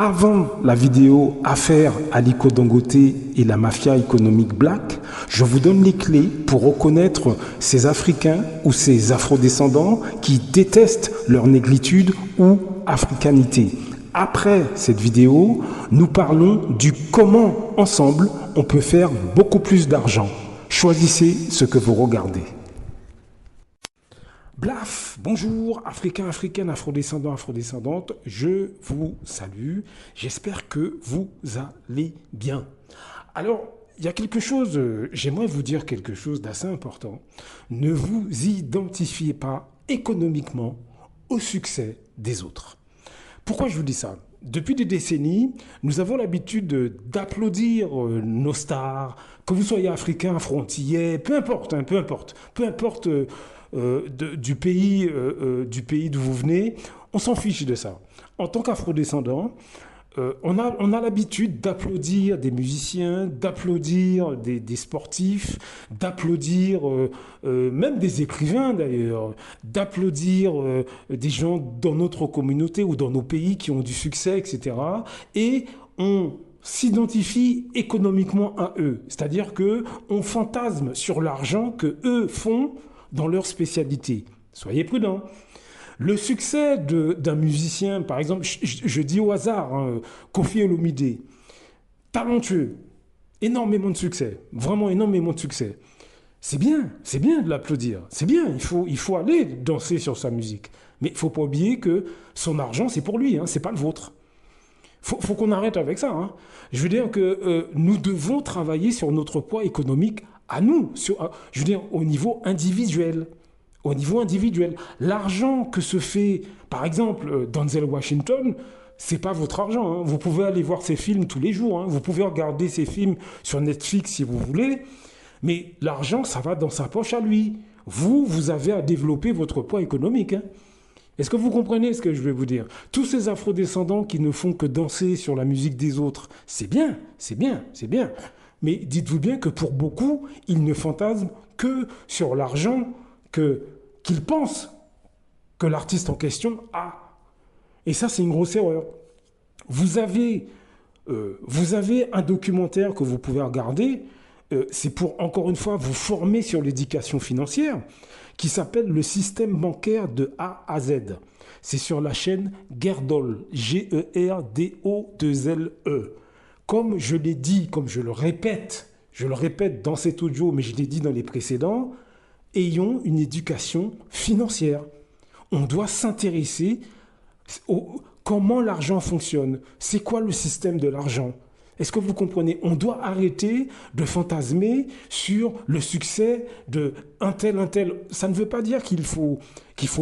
Avant la vidéo Affaire Aliko Dangote et la mafia économique black, je vous donne les clés pour reconnaître ces Africains ou ces Afrodescendants qui détestent leur négritude ou africanité. Après cette vidéo, nous parlons du comment ensemble on peut faire beaucoup plus d'argent. Choisissez ce que vous regardez. Blaf, bonjour, Africains, Africaines, Afrodescendants, Afrodescendantes, je vous salue, j'espère que vous allez bien. Alors, il y a quelque chose, j'aimerais vous dire quelque chose d'assez important. Ne vous identifiez pas économiquement au succès des autres. Pourquoi je vous dis ça ? Depuis des décennies, nous avons l'habitude d'applaudir nos stars, que vous soyez africain, frontillais, peu importe, du pays d'où vous venez, on s'en fiche de ça. En tant qu'afrodescendant, on a l'habitude d'applaudir des musiciens, d'applaudir des sportifs, d'applaudir même des écrivains d'ailleurs, d'applaudir des gens dans notre communauté ou dans nos pays qui ont du succès, etc. Et on s'identifie économiquement à eux. C'est-à-dire qu'on fantasme sur l'argent que eux font dans leur spécialité. Soyez prudents. Le succès d'un musicien, par exemple, je dis au hasard, Koffi Olomide, talentueux, énormément de succès, vraiment énormément de succès. C'est bien de l'applaudir, c'est bien, il faut aller danser sur sa musique. Mais il ne faut pas oublier que son argent, c'est pour lui, c'est pas le vôtre. Faut qu'on arrête avec ça. Je veux dire que nous devons travailler sur notre poids économique à nous, je veux dire au niveau individuel. Au niveau individuel, l'argent que se fait, par exemple, Denzel Washington, c'est pas votre argent. Vous pouvez aller voir ses films tous les jours. Vous pouvez regarder ses films sur Netflix si vous voulez. Mais l'argent, ça va dans sa poche à lui. Vous avez à développer votre poids économique. Est-ce que vous comprenez ce que je vais vous dire ? Tous ces afrodescendants qui ne font que danser sur la musique des autres, c'est bien. Mais dites-vous bien que pour beaucoup, ils ne fantasment que sur l'argent qu'ils pensent que l'artiste en question a. Et ça, c'est une grosse erreur. Vous avez un documentaire que vous pouvez regarder, c'est pour, encore une fois, vous former sur l'éducation financière, qui s'appelle le système bancaire de A à Z. C'est sur la chaîne Gerdol, G-E-R-D-O-2-L-E. Comme je l'ai dit, comme je le répète dans cet audio, mais je l'ai dit dans les précédents, ayons une éducation financière. On doit s'intéresser à comment l'argent fonctionne. C'est quoi le système de l'argent ? Est-ce que vous comprenez ? On doit arrêter de fantasmer sur le succès de un tel. Ça ne veut pas dire qu'il faut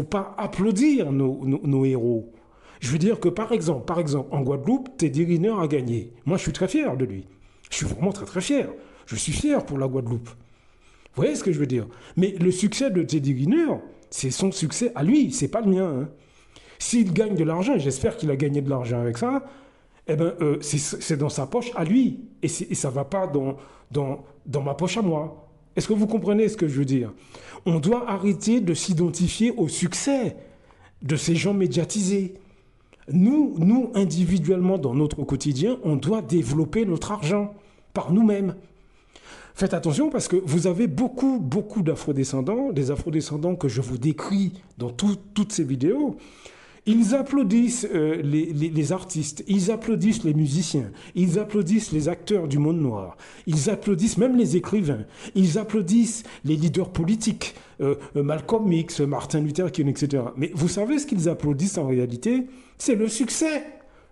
pas applaudir nos héros. Je veux dire que par exemple, en Guadeloupe, Teddy Riner a gagné. Moi, je suis très fier de lui. Je suis vraiment très très fier. Je suis fier pour la Guadeloupe. Vous voyez ce que je veux dire ? Mais le succès de Teddy Riner, c'est son succès à lui, c'est pas le mien. S'il gagne de l'argent, et j'espère qu'il a gagné de l'argent avec ça, c'est dans sa poche à lui. Et ça ne va pas dans ma poche à moi. Est-ce que vous comprenez ce que je veux dire ? On doit arrêter de s'identifier au succès de ces gens médiatisés. Nous, individuellement, dans notre quotidien, on doit développer notre argent par nous-mêmes. Faites attention parce que vous avez beaucoup d'afrodescendants, des afrodescendants que je vous décris dans toutes ces vidéos. Ils applaudissent les artistes, ils applaudissent les musiciens, ils applaudissent les acteurs du monde noir, ils applaudissent même les écrivains, ils applaudissent les leaders politiques, Malcolm X, Martin Luther King, etc. Mais vous savez ce qu'ils applaudissent en réalité ? C'est le succès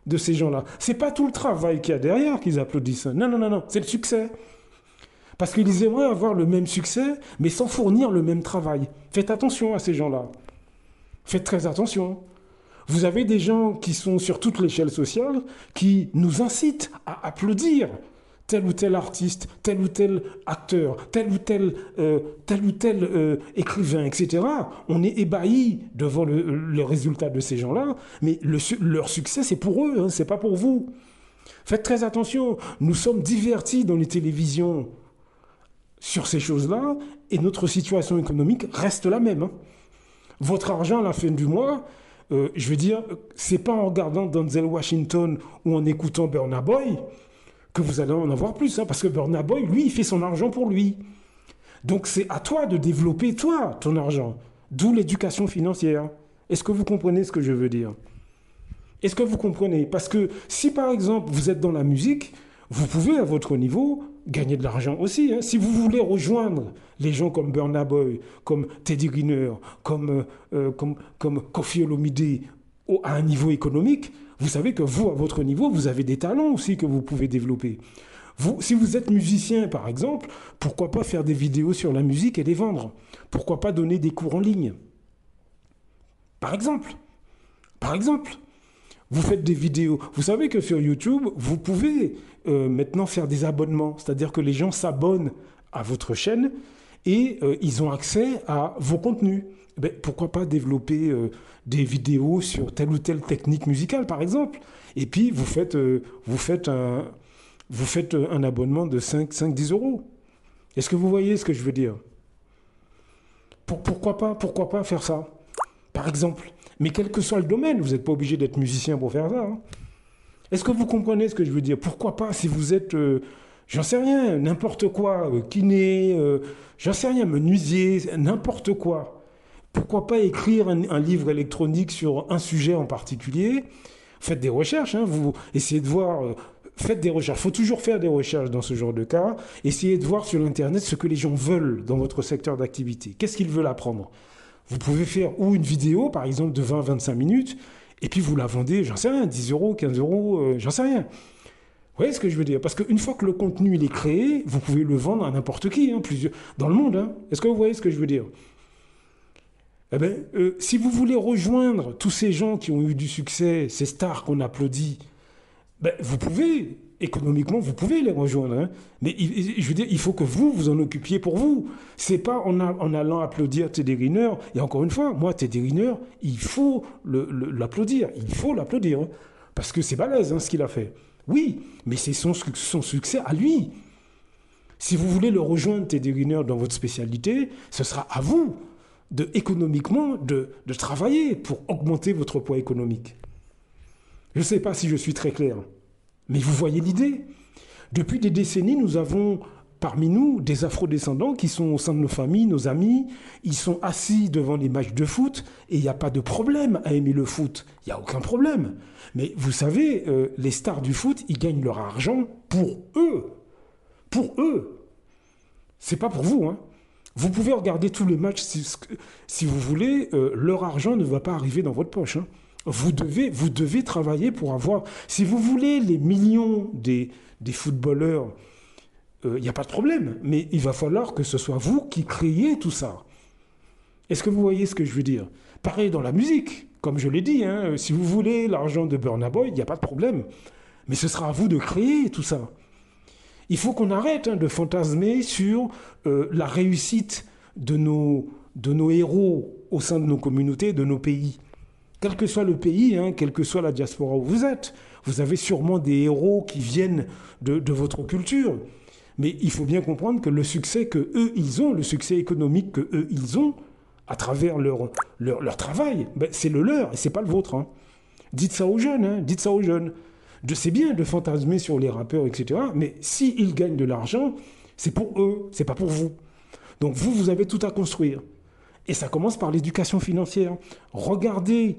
de ces gens-là. C'est pas tout le travail qu'il y a derrière qu'ils applaudissent. Non, c'est le succès. Parce qu'ils aimeraient avoir le même succès, mais sans fournir le même travail. Faites attention à ces gens-là. Faites très attention. Vous avez des gens qui sont sur toute l'échelle sociale qui nous incitent à applaudir tel ou tel artiste, tel ou tel acteur, tel ou tel écrivain, etc. On est ébahis devant le résultat de ces gens-là, mais leur succès, c'est pour eux, c'est pas pour vous. Faites très attention. Nous sommes divertis dans les télévisions sur ces choses-là, et notre situation économique reste la même. Votre argent à la fin du mois, Je veux dire, c'est pas en regardant Denzel Washington ou en écoutant Burna Boy que vous allez en avoir plus, hein, parce que Burna Boy, lui, il fait son argent pour lui. Donc c'est à toi de développer, toi, ton argent. D'où l'éducation financière. Est-ce que vous comprenez ce que je veux dire? Est-ce que vous comprenez? Parce que si par exemple vous êtes dans la musique, vous pouvez à votre niveau gagner de l'argent aussi, hein. Si vous voulez rejoindre les gens comme Burna Boy, comme Teddy Riner, comme Koffi Olomide à un niveau économique, vous savez que vous, à votre niveau, vous avez des talents aussi que vous pouvez développer. Vous, si vous êtes musicien, par exemple, pourquoi pas faire des vidéos sur la musique et les vendre? Pourquoi pas donner des cours en ligne? Par exemple. Par exemple. Vous faites des vidéos. Vous savez que sur YouTube, vous pouvez maintenant faire des abonnements. C'est-à-dire que les gens s'abonnent à votre chaîne et ils ont accès à vos contenus. Ben, pourquoi pas développer des vidéos sur telle ou telle technique musicale, par exemple. Et puis, vous faites un abonnement de 5-10 euros. Est-ce que vous voyez ce que je veux dire? Pourquoi pas faire ça? Par exemple. Mais quel que soit le domaine, vous n'êtes pas obligé d'être musicien pour faire ça, hein. Est-ce que vous comprenez ce que je veux dire? Pourquoi pas, si vous êtes, j'en sais rien, n'importe quoi, kiné, j'en sais rien, menuisier, n'importe quoi. Pourquoi pas écrire un livre électronique sur un sujet en particulier? Faites des recherches, hein, vous essayez de voir, faites des recherches. Il faut toujours faire des recherches dans ce genre de cas. Essayez de voir sur Internet ce que les gens veulent dans votre secteur d'activité. Qu'est-ce qu'ils veulent apprendre? Vous pouvez faire ou une vidéo, par exemple, de 20-25 minutes, et puis vous la vendez, j'en sais rien, 10 euros, 15 euros, j'en sais rien. Vous voyez ce que je veux dire? Parce qu'une fois que le contenu il est créé, vous pouvez le vendre à n'importe qui, hein, dans le monde, hein. Est-ce que vous voyez ce que je veux dire? Eh bien, si vous voulez rejoindre tous ces gens qui ont eu du succès, ces stars qu'on applaudit, ben, vous pouvez, économiquement, vous pouvez les rejoindre, hein. Mais je veux dire, il faut que vous en occupiez pour vous. C'est pas en allant applaudir Teddy Riner. Et encore une fois, moi, Teddy Riner, il faut l'applaudir. Il faut l'applaudir, hein. Parce que c'est balèze, hein, ce qu'il a fait. Oui, mais c'est son succès à lui. Si vous voulez le rejoindre, Teddy Riner, dans votre spécialité, ce sera à vous, économiquement, de travailler pour augmenter votre poids économique. Je ne sais pas si je suis très clair, mais vous voyez l'idée. Depuis des décennies, nous avons parmi nous des afrodescendants qui sont au sein de nos familles, nos amis. Ils sont assis devant les matchs de foot et il n'y a pas de problème à aimer le foot. Il n'y a aucun problème. Mais vous savez, les stars du foot, ils gagnent leur argent pour eux. Pour eux. C'est pas pour vous, hein. Vous pouvez regarder tous les matchs si vous voulez. Leur argent ne va pas arriver dans votre poche, hein. Vous devez travailler pour avoir... Si vous voulez les millions des footballeurs, il n'y a pas de problème. Mais il va falloir que ce soit vous qui créez tout ça. Est-ce que vous voyez ce que je veux dire? Pareil dans la musique, comme je l'ai dit, hein, si vous voulez l'argent de Burna Boy, il n'y a pas de problème. Mais ce sera à vous de créer tout ça. Il faut qu'on arrête, hein, de fantasmer sur la réussite de nos héros au sein de nos communautés, de nos pays. Quel que soit le pays, hein, quelle que soit la diaspora où vous êtes, vous avez sûrement des héros qui viennent de votre culture. Mais il faut bien comprendre que le succès que eux ils ont, le succès économique que eux ils ont, à travers leur travail, ben, c'est le leur et c'est pas le vôtre, hein. Dites ça aux jeunes, hein, dites ça aux jeunes. C'est bien de fantasmer sur les rappeurs, etc. Mais s'ils gagnent de l'argent, c'est pour eux, c'est pas pour vous. Donc vous avez tout à construire. Et ça commence par l'éducation financière. Regardez,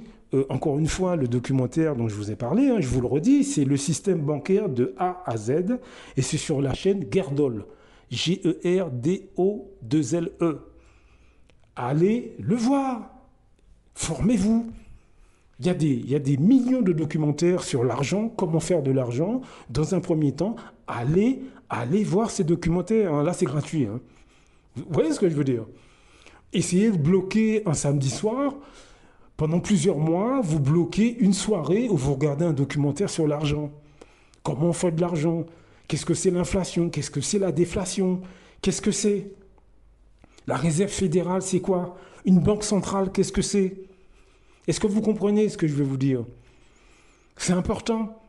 encore une fois, le documentaire dont je vous ai parlé, hein, je vous le redis, c'est le système bancaire de A à Z, et c'est sur la chaîne Gerdol, G-E-R-D-O-2-L-E. Allez le voir, formez-vous. Il y a des millions de documentaires sur l'argent, comment faire de l'argent. Dans un premier temps, allez voir ces documentaires. Là, c'est gratuit, hein. Vous voyez ce que je veux dire? Essayez de bloquer un samedi soir. Pendant plusieurs mois, vous bloquez une soirée où vous regardez un documentaire sur l'argent. Comment on fait de l'argent? Qu'est-ce que c'est l'inflation? Qu'est-ce que c'est la déflation? Qu'est-ce que c'est? La réserve fédérale, c'est quoi? Une banque centrale, qu'est-ce que c'est? Est-ce que vous comprenez ce que je veux vous dire? C'est important.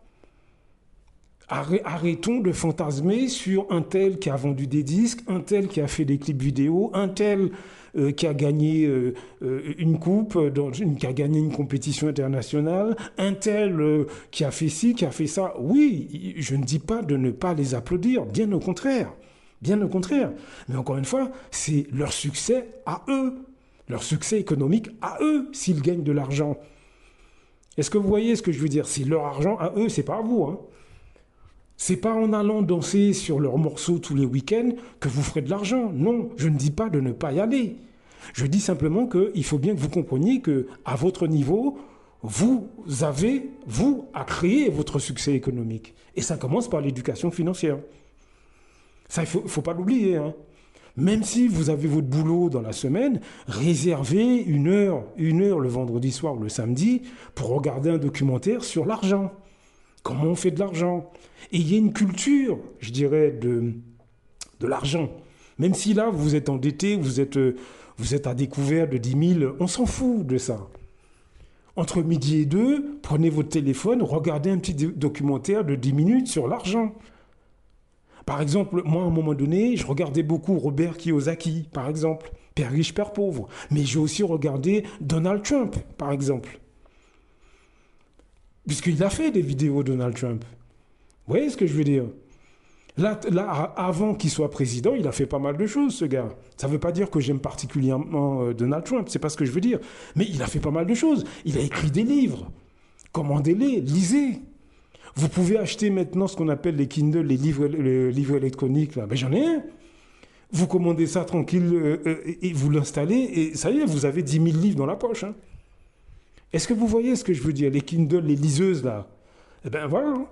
Arrêtons de fantasmer sur un tel qui a vendu des disques, un tel qui a fait des clips vidéo, un tel qui a gagné une coupe, qui a gagné une compétition internationale, un tel qui a fait ci, qui a fait ça. Oui, je ne dis pas de ne pas les applaudir, bien au contraire. Bien au contraire. Mais encore une fois, c'est leur succès à eux, leur succès économique à eux, s'ils gagnent de l'argent. Est-ce que vous voyez ce que je veux dire? C'est leur argent à eux, c'est pas à vous, hein. C'est pas en allant danser sur leurs morceaux tous les week-ends que vous ferez de l'argent. Non, je ne dis pas de ne pas y aller. Je dis simplement qu'il faut bien que vous compreniez que, à votre niveau, vous avez, vous, à créer votre succès économique. Et ça commence par l'éducation financière. Ça, il ne faut pas l'oublier, hein. Même si vous avez votre boulot dans la semaine, réservez une heure le vendredi soir ou le samedi pour regarder un documentaire sur l'argent. Comment on fait de l'argent? Et il y a une culture, je dirais, de l'argent. Même si là, vous êtes endetté, vous êtes à découvert de 10 000, on s'en fout de ça. Entre midi et deux, prenez votre téléphone, regardez un petit documentaire de 10 minutes sur l'argent. Par exemple, moi, à un moment donné, je regardais beaucoup Robert Kiyosaki, par exemple, Père riche, Père pauvre. Mais j'ai aussi regardé Donald Trump, par exemple. Puisqu'il a fait des vidéos, Donald Trump. Vous voyez ce que je veux dire? Là, avant qu'il soit président, il a fait pas mal de choses, ce gars. Ça ne veut pas dire que j'aime particulièrement Donald Trump, c'est pas ce que je veux dire. Mais il a fait pas mal de choses. Il a écrit des livres. Commandez-les, lisez. Vous pouvez acheter maintenant ce qu'on appelle les Kindle, les livres électroniques. Là. Ben, j'en ai un. Vous commandez ça tranquille et vous l'installez et ça y est, vous avez 10 000 livres dans la poche. Hein. Est-ce que vous voyez ce que je veux dire? Les Kindle, les liseuses, là. Eh bien, voilà. Hein.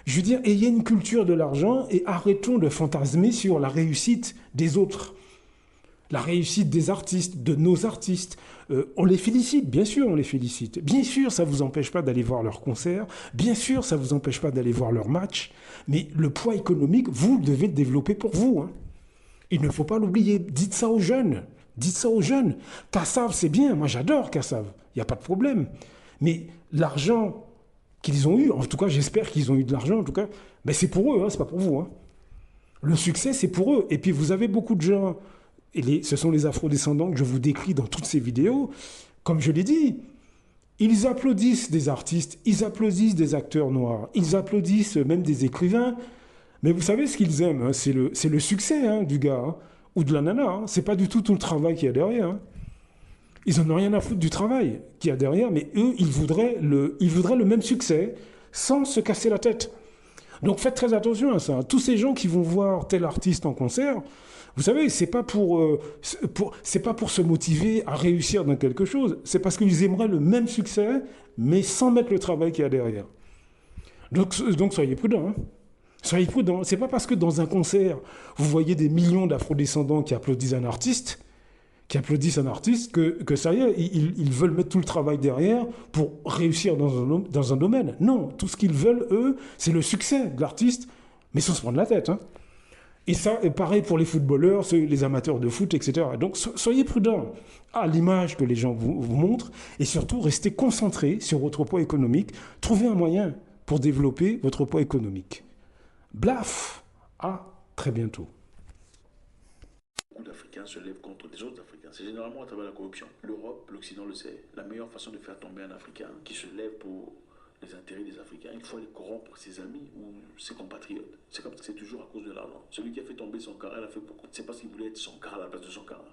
Je veux dire, ayez une culture de l'argent et arrêtons de fantasmer sur la réussite des autres. La réussite des artistes, de nos artistes. On les félicite, bien sûr, on les félicite. Bien sûr, ça ne vous empêche pas d'aller voir leurs concerts. Bien sûr, ça ne vous empêche pas d'aller voir leurs matchs. Mais le poids économique, vous devez le développer pour vous. Hein. Il ne faut pas l'oublier. Dites ça aux jeunes. Dites ça aux jeunes. Kassav, c'est bien. Moi, j'adore Kassav. Il n'y a pas de problème. Mais l'argent qu'ils ont eu, en tout cas, j'espère qu'ils ont eu de l'argent, en tout cas, ben c'est pour eux, hein, c'est pas pour vous. Hein. Le succès, c'est pour eux. Et puis, vous avez beaucoup de gens, et ce sont les afrodescendants que je vous décris dans toutes ces vidéos, comme je l'ai dit, ils applaudissent des artistes, ils applaudissent des acteurs noirs, ils applaudissent même des écrivains, mais vous savez ce qu'ils aiment, hein, c'est le succès hein, du gars, hein, ou de la nana, hein, c'est pas du tout le travail qu'il y a derrière. Hein. Ils n'en ont rien à foutre du travail qu'il y a derrière, mais eux, ils voudraient le même succès sans se casser la tête. Donc faites très attention à ça. Tous ces gens qui vont voir tel artiste en concert, vous savez, c'est pas pour se motiver à réussir dans quelque chose. C'est parce qu'ils aimeraient le même succès, mais sans mettre le travail qu'il y a derrière. Donc soyez prudents. Hein. Soyez prudents. C'est pas parce que dans un concert, vous voyez des millions d'afrodescendants qui applaudissent un artiste, que ça y est, ils veulent mettre tout le travail derrière pour réussir dans un domaine. Non, tout ce qu'ils veulent, eux, c'est le succès de l'artiste, mais sans se prendre la tête. Hein. Et ça, est pareil pour les footballeurs, les amateurs de foot, etc. Donc, soyez prudents à l'image que les gens vous montrent et surtout, restez concentrés sur votre poids économique. Trouvez un moyen pour développer votre poids économique. Blaf! À très bientôt. Beaucoup d'Africains se lèvent contre des autres Africains. C'est généralement à travers la corruption. L'Europe, l'Occident le sait. La meilleure façon de faire tomber un Africain qui se lève pour les intérêts des Africains, il faut aller corrompre ses amis ou ses compatriotes. C'est comme ça, c'est toujours à cause de l'argent. Celui qui a fait tomber son cara, il a fait pourquoi? C'est parce qu'il voulait être son cara à la place de son cara.